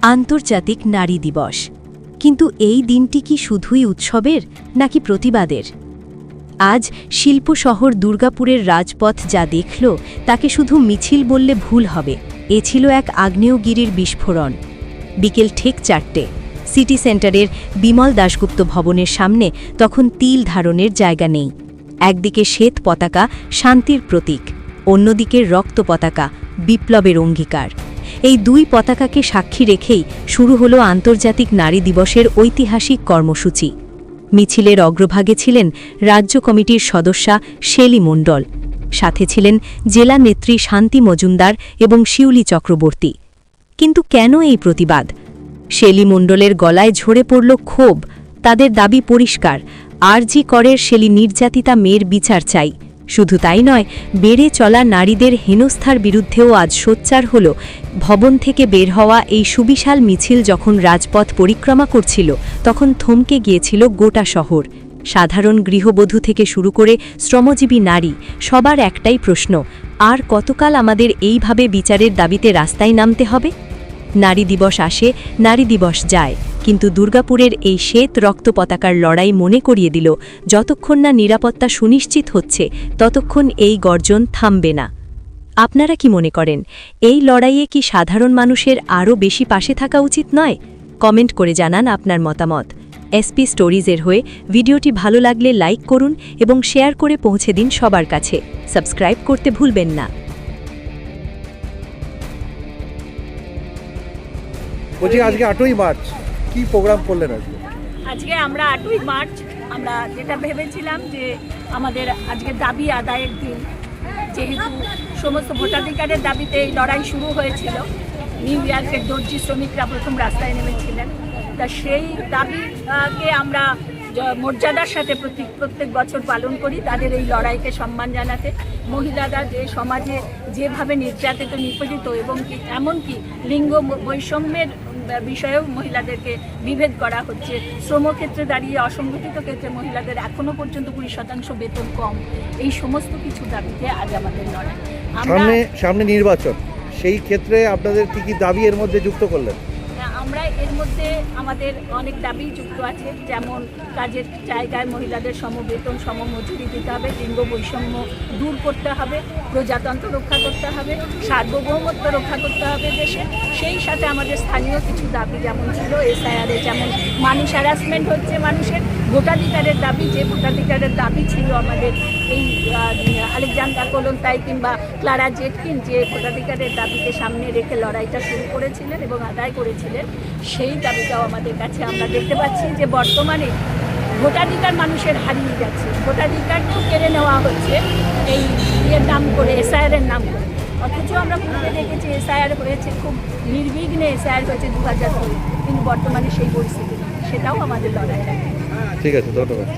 আন্তর্জাতিক নারী দিবস। কিন্তু এই দিনটি কি শুধুই উৎসবের নাকি প্রতিবাদের? আজ শিল্প শহর দুর্গাপুরের রাজপথ যা দেখল তাকে শুধু মিছিল বললে ভুল হবে। এ ছিল এক আগ্নেয়গিরির বিস্ফোরণ। বিকেল ঠিক 4টে সিটি সেন্টারের বিমল দাশগুপ্ত ভবনের সামনে তখন তিল ধারণের জায়গা নেই। একদিকে শ্বেত পতাকা, শান্তির প্রতীক, অন্যদিকে রক্ত পতাকা, বিপ্লবের অঙ্গীকার। এই দুই পতাকাকে সাক্ষী রেখেই শুরু হলো আন্তর্জাতিক নারী দিবসের ঐতিহাসিক কর্মসূচি। মিছিলের অগ্রভাগে ছিলেন রাজ্য কমিটির সদস্যা শেলী মণ্ডল, সাথে ছিলেন জেলা নেত্রী শান্তি মজুমদার এবং শিউলি চক্রবর্তী। কিন্তু কেন এই প্রতিবাদ? শেলী মণ্ডলের গলায় ঝরে পড়ল ক্ষোভ। তাদের দাবি পরিষ্কার, আরজি করের শেলী নির্যাতিতা মেয়ের বিচার চাই। শুধু তাই নয়, বেড়ে চলা নারীদের হেনস্থার বিরুদ্ধেও আজ সোচ্চার হল। ভবন থেকে বের হওয়া এই সুবিশাল মিছিল যখন রাজপথ পরিক্রমা করছিল তখন থমকে গিয়েছিল গোটা শহর। সাধারণ গৃহবধূ থেকে শুরু করে শ্রমজীবী নারী, সবার একটাই প্রশ্ন, আর কতকাল আমাদের এইভাবে বিচারের দাবিতে রাস্তায় নামতে হবে? নারী দিবস আসে, নারী দিবস যায়, কিন্তু দুর্গাপুরের এই শ্বেত রক্ত পতাকার লড়াই মনে করিয়ে দিল, যতক্ষণ না নিরাপত্তা সুনিশ্চিত হচ্ছে ততক্ষণ এই গর্জন থামবে না। আপনারা কি মনে করেন, এই লড়াইয়ে কি সাধারণ মানুষের আরও বেশি পাশে থাকা উচিত নয়? কমেন্ট করে জানান আপনার মতামত। এসপি স্টোরিজের হয়ে ভিডিওটি ভালো লাগলে লাইক করুন এবং শেয়ার করে পৌঁছে দিন সবার কাছে। সাবস্ক্রাইব করতে ভুলবেন না। আজকে 8ই মার্চ কি প্রোগ্রাম করলেন? আজকে আমরা 8ই মার্চ আমরা যেটা ভেবেছিলাম যে আমাদের আজকে দাবি আদায়ের দিন, যেহেতু সমস্ত ভোটাধিকারের দাবিতে এই লড়াই শুরু হয়েছিল। নিউ ইয়র্কের দর্জি শ্রমিকরা প্রথম রাস্তায় নেমেছিলেন। তা সেই দাবিকে আমরা মর্যাদার সাথে প্রত্যেক বছর পালন করি, তাদের এই লড়াইকে সম্মান জানাতে। মহিলারা যে সমাজে যেভাবে নির্যাতিত, নিপীড়িত এবং এমনকি লিঙ্গ বৈষম্যের বিষয়েও মহিলাদেরকে বিভেদ করা হচ্ছে। শ্রমক্ষেত্রে দাঁড়িয়ে অসংগঠিত ক্ষেত্রে মহিলাদের এখনও পর্যন্ত 20% বেতন কম। এই সমস্ত কিছু দাবিতে আজ আমাদের লড়াই। সামনে নির্বাচন, সেই ক্ষেত্রে আপনাদের কি দাবি এর মধ্যে যুক্ত করলেন? আমরা এর মধ্যে আমাদের অনেক দাবি যুক্ত আছে, যেমন কাজের জায়গায় মহিলাদের সমবেতন, সমমজুরি দিতে হবে, লিঙ্গ বৈষম্য দূর করতে হবে, প্রজাতন্ত্র রক্ষা করতে হবে, সার্বভৌমত্ব রক্ষা করতে হবে দেশে। সেই সাথে আমাদের স্থানীয় কিছু দাবি যেমন ছিল এসআইআরে, যেমন মানুষ হ্যারাসমেন্ট হচ্ছে, মানুষের ভোটাধিকারের দাবি, যে ভোটাধিকারের দাবি ছিল আমাদের এই আলেকজান্ডার কোলন্তাই কিংবা ক্লারা জেটকিন যে ভোটাধিকারের দাবিকে সামনে রেখে লড়াইটা শুরু করেছিলেন এবং আদায় করেছিলেন, সেই দাবিটাও আমাদের কাছে আমরা দেখতে পাচ্ছি যে বর্তমানে ভোটাধিকার মানুষের হারিয়ে যাচ্ছে। ভোটাধিকারকেও কেড়ে নেওয়া হচ্ছে এই ইয়ের নাম করে, এসআইআরের নাম করে। অথচ আমরা পূর্বে দেখেছি এসআইআর হয়েছে, খুব নির্বিঘ্নে এসআইআর হয়েছে 2002, কিন্তু বর্তমানে সেই পরিস্থিতি নেই। সেটাও আমাদের লড়াই। ঠিক আছে, ধন্যবাদ।